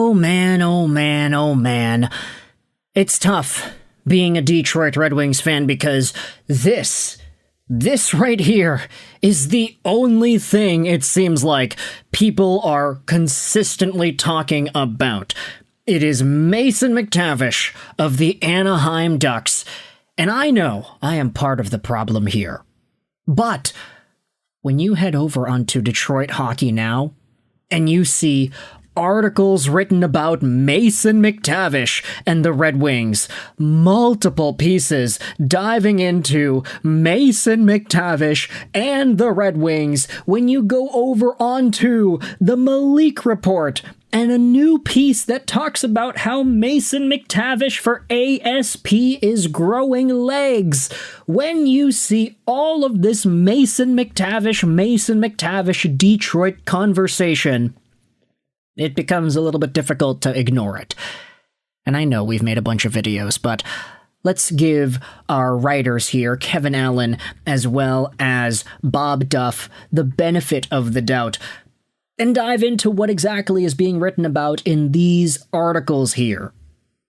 Oh man, oh man, oh man. It's tough being a Detroit Red Wings fan because this right here is the only thing it seems like people are consistently talking about. It is Mason McTavish of the Anaheim Ducks, and I know I am part of the problem here. But when you head over onto Detroit Hockey Now, and you see articles written about Mason McTavish and the Red Wings, multiple pieces diving into Mason McTavish and the Red Wings, when you go over onto the Malik Report, and a new piece that talks about how Mason McTavish for ASP is growing legs. When you see all of this Mason McTavish Detroit conversation, it becomes a little bit difficult to ignore it. And I know we've made a bunch of videos, but let's give our writers here, Kevin Allen, as well as Bob Duff, the benefit of the doubt, and dive into what exactly is being written about in these articles here.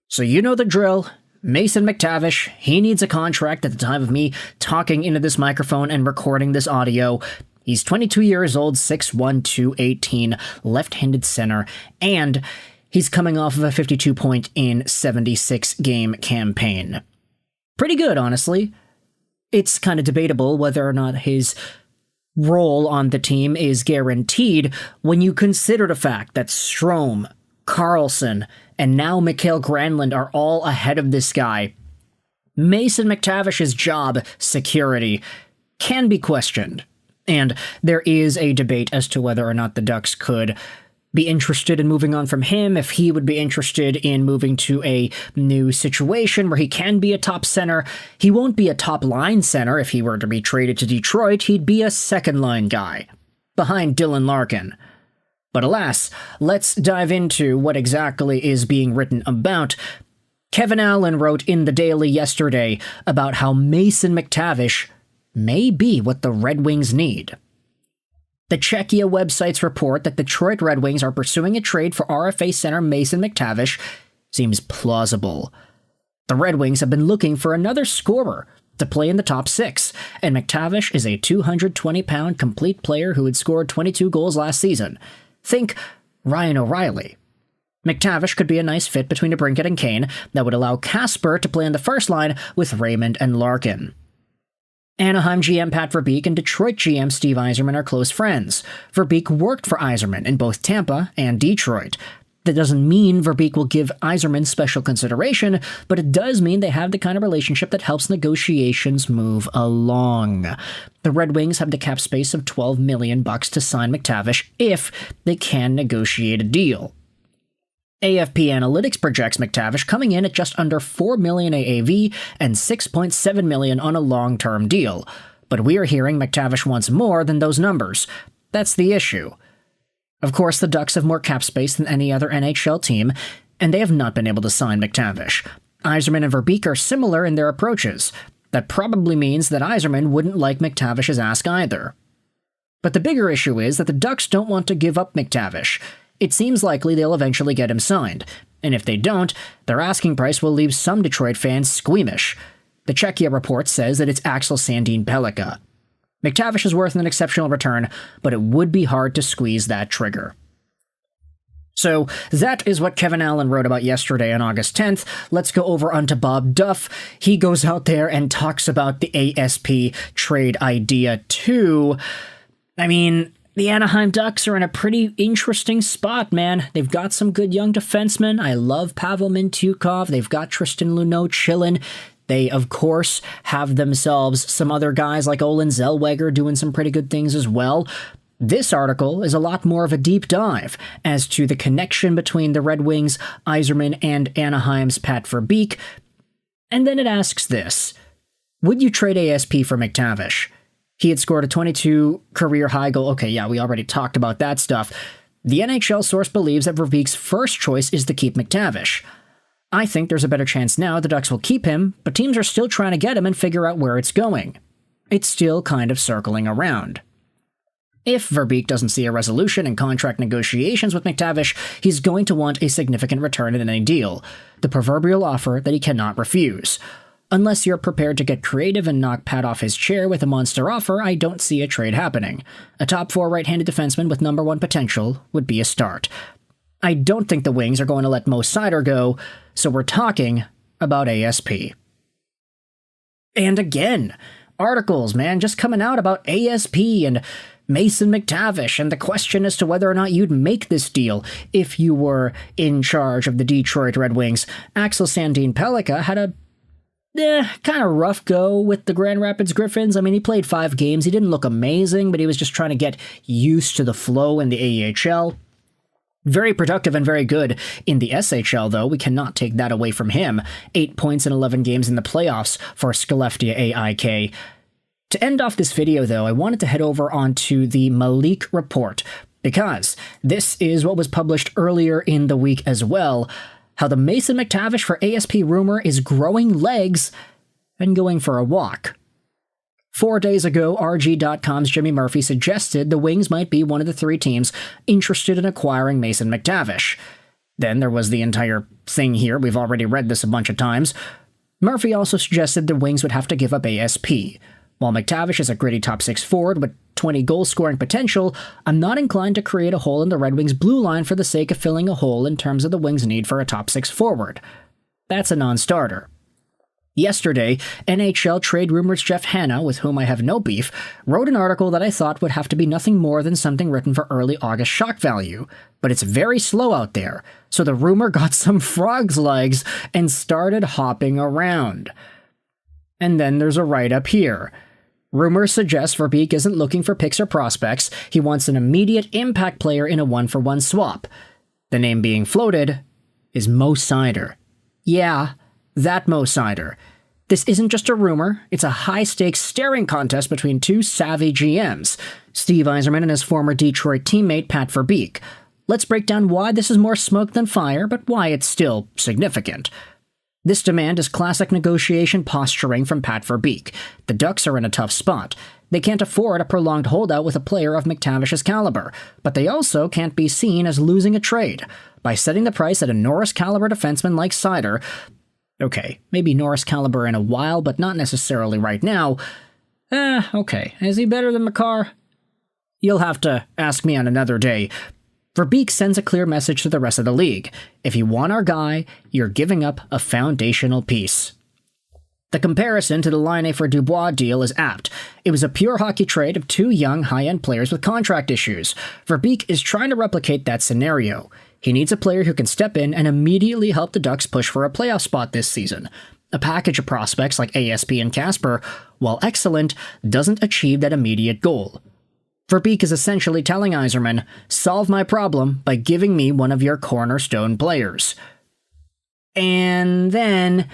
So you know the drill. Mason McTavish, he needs a contract at the time of me talking into this microphone and recording this audio. He's 22 years old, 6'1", 218, left-handed center, and he's coming off of a 52-point in 76-game campaign. Pretty good, honestly. It's kind of debatable whether or not his role on the team is guaranteed when you consider the fact that Strome, Carlson, and now Mikael Granlund are all ahead of this guy. Mason McTavish's job security can be questioned, and there is a debate as to whether or not the Ducks could be interested in moving on from him, if he would be interested in moving to a new situation where he can be a top center. He won't be a top-line center if he were to be traded to Detroit. He'd be a second-line guy, behind Dylan Larkin. But alas, let's dive into what exactly is being written about. Kevin Allen wrote in the Daily yesterday about how Mason McTavish may be what the Red Wings need. The Czechia websites report that the Detroit Red Wings are pursuing a trade for RFA center Mason McTavish seems plausible. The Red Wings have been looking for another scorer to play in the top six, and McTavish is a 220-pound complete player who had scored 22 goals last season. Think Ryan O'Reilly. McTavish could be a nice fit between DeBrincat and Kane that would allow Kasper to play in the first line with Raymond and Larkin. Anaheim GM Pat Verbeek and Detroit GM Steve Yzerman are close friends. Verbeek worked for Yzerman in both Tampa and Detroit. That doesn't mean Verbeek will give Yzerman special consideration, but it does mean they have the kind of relationship that helps negotiations move along. The Red Wings have the cap space of $12 million to sign McTavish if they can negotiate a deal. AFP Analytics projects McTavish coming in at just under $4 million AAV and $6.7 million on a long-term deal. But we are hearing McTavish wants more than those numbers. That's the issue. Of course, the Ducks have more cap space than any other NHL team, and they have not been able to sign McTavish. Yzerman and Verbeek are similar in their approaches. That probably means that Yzerman wouldn't like McTavish's ask either. But the bigger issue is that the Ducks don't want to give up McTavish. It seems likely they'll eventually get him signed, and if they don't, their asking price will leave some Detroit fans squeamish. The Czechia report says that it's Axel Sandin Pellikka. McTavish is worth an exceptional return, but it would be hard to squeeze that trigger. So that is what Kevin Allen wrote about yesterday on August 10th. Let's go over onto Bob Duff. He goes out there and talks about the ASP trade idea too. I mean, the Anaheim Ducks are in a pretty interesting spot, man. They've got some good young defensemen. I love Pavel Mintyukov. They've got Tristan Luneau chillin'. They, of course, have themselves some other guys like Olin Zellweger doing some pretty good things as well. This article is a lot more of a deep dive as to the connection between the Red Wings, Yzerman, and Anaheim's Pat Verbeek. And then it asks this: would you trade ASP for McTavish? He had scored a 22 career high goal. Okay, yeah, we already talked about that stuff. The NHL source believes that Verbeek's first choice is to keep McTavish. I think there's a better chance now the Ducks will keep him, but teams are still trying to get him and figure out where it's going. It's still kind of circling around. If Verbeek doesn't see a resolution in contract negotiations with McTavish, he's going to want a significant return in any deal, the proverbial offer that he cannot refuse. Unless you're prepared to get creative and knock Pat off his chair with a monster offer, I don't see a trade happening. A top 4 right-handed defenseman with number 1 potential would be a start. I don't think the Wings are going to let Mo Seider go, so we're talking about ASP. And again, articles, man, just coming out about ASP and Mason McTavish, and the question as to whether or not you'd make this deal if you were in charge of the Detroit Red Wings. Axel Sandin Pellikka had a kind of rough go with the Grand Rapids Griffins. I mean, he played 5 games. He didn't look amazing, but he was just trying to get used to the flow in the AHL. Very productive and very good in the SHL, though. We cannot take that away from him. 8 points in 11 games in the playoffs for Skellefteå AIK. To end off this video, though, I wanted to head over onto the Malik report, because this is what was published earlier in the week as well, how the Mason McTavish for ASP rumor is growing legs and going for a walk. 4 days ago, RG.com's Jimmy Murphy suggested the Wings might be one of the 3 teams interested in acquiring Mason McTavish. Then there was the entire thing here, we've already read this a bunch of times. Murphy also suggested the Wings would have to give up ASP. While McTavish is a gritty top 6 forward with 20 goal-scoring potential, I'm not inclined to create a hole in the Red Wings' blue line for the sake of filling a hole in terms of the Wings' need for a top 6 forward. That's a non-starter. Yesterday, NHL Trade Rumours' Jeff Hanna, with whom I have no beef, wrote an article that I thought would have to be nothing more than something written for early August shock value, but it's very slow out there, so the rumor got some frog's legs and started hopping around. And then there's a write-up here. Rumors suggest Verbeek isn't looking for picks or prospects, he wants an immediate impact player in a 1-for-1 swap. The name being floated is Mo Seider. Yeah, that Mo Seider. This isn't just a rumor, it's a high-stakes staring contest between 2 savvy GMs, Steve Yzerman and his former Detroit teammate Pat Verbeek. Let's break down why this is more smoke than fire, but why it's still significant. This demand is classic negotiation posturing from Pat Verbeek. The Ducks are in a tough spot. They can't afford a prolonged holdout with a player of McTavish's caliber, but they also can't be seen as losing a trade. By setting the price at a Norris-caliber defenseman like Seider, okay, maybe Norris-caliber in a while, but not necessarily right now. Okay, is he better than Makar? You'll have to ask me on another day. Verbeek sends a clear message to the rest of the league. If you want our guy, you're giving up a foundational piece. The comparison to the Laine for Dubois deal is apt. It was a pure hockey trade of 2 young, high-end players with contract issues. Verbeek is trying to replicate that scenario. He needs a player who can step in and immediately help the Ducks push for a playoff spot this season. A package of prospects like ASP and Casper, while excellent, doesn't achieve that immediate goal. Verbeek is essentially telling Yzerman, solve my problem by giving me one of your cornerstone players. And then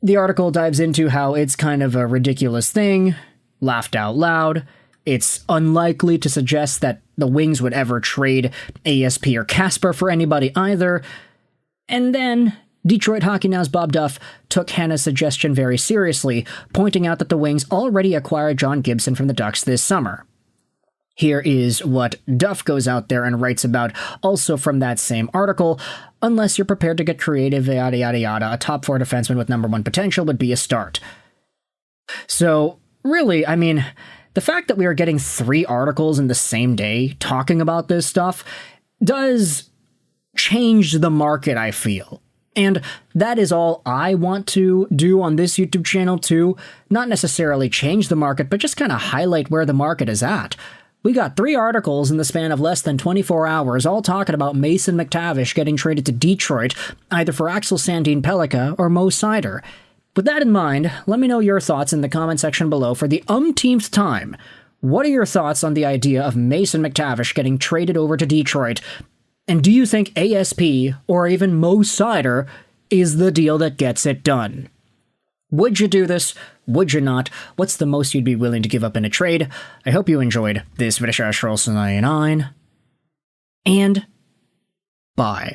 the article dives into how it's kind of a ridiculous thing, laughed out loud. It's unlikely to suggest that the Wings would ever trade ASP or Casper for anybody either. And then Detroit Hockey Now's Bob Duff took Hannah's suggestion very seriously, pointing out that the Wings already acquired John Gibson from the Ducks this summer. Here is what Duff goes out there and writes about, also from that same article. Unless you're prepared to get creative, yada yada yada, a top 4 defenseman with number 1 potential would be a start. So, really, I mean, the fact that we are getting 3 articles in the same day talking about this stuff does change the market, I feel. And that is all I want to do on this YouTube channel too. Not necessarily change the market, but just kind of highlight where the market is at. We got 3 articles in the span of less than 24 hours, all talking about Mason McTavish getting traded to Detroit, either for Axel Sandin Pellikka or Mo Seider. With that in mind, let me know your thoughts in the comment section below for the umpteenth time. What are your thoughts on the idea of Mason McTavish getting traded over to Detroit? And do you think ASP or even Mo Seider is the deal that gets it done? Would you do this? Would you not? What's the most you'd be willing to give up in a trade? I hope you enjoyed this video, and bye.